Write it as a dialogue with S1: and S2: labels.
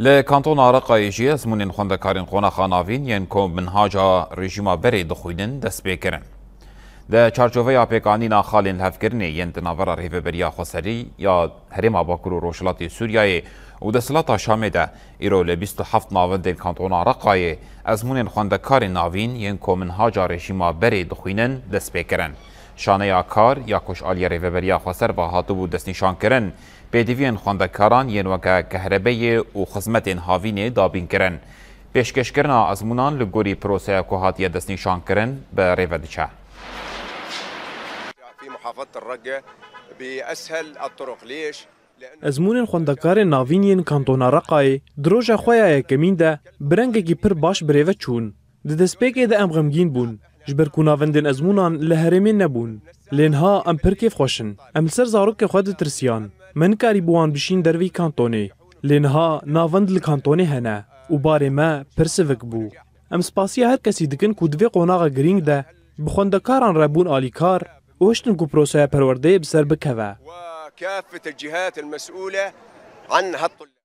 S1: لکانتون رقای جی ازمون خوندکارین قوناخا ناوین ین کوم منهاجا رژیما بری دخویدن دست بیکرن. ده چارچوبه آپیکانی ناخالین هفکرنی ین دناورا ریوبریا خسری یا هرما باکر و روشلاتی سوریای و دسلاتا شامه ده ایرو ل 27 ناوندین کانتون رقای ازمون خوندکارین ناوین ین کوم منهاجا رژیما بری دخویدن دست بیکرن. شانه یا کار یا کش آلی ریوبریا خسر با هاتو بود دست نشان کرن. بدیوین خوندکاران ین وکا کهربای و خدمت هاوینه دابین کرن. پیشکش کرنا ازمونان لگوری پروسه کوهاتی دست نشان کرن به ریودچه.
S2: في محافظة الرقة بأسهل الطرق ليش؟
S3: ازمون خوندکار ناوینین کانتون رقای دروژ خویا کمین ده برنگی پر باش بریوه چون. د دسپیک ده ام غمگین بون. جبر کناوندن ازمونان لهرمین نبون. لینها ام پر کیف خوشن. ام سر زاروک خود ترسیان. من کاری بوان بشین دروی کانتونی. لینها ناوند لکانتونی هنه. و باره ما پرسوک بو. ام سپاسی هر کسی دکن کودوی قوناغ گرینگ ده بخوندکاران ربون آلیکار وشتن کو پروسه پرورده بسر بکوه.
S2: وكافة الجهات المسؤولة عن هالطلاب.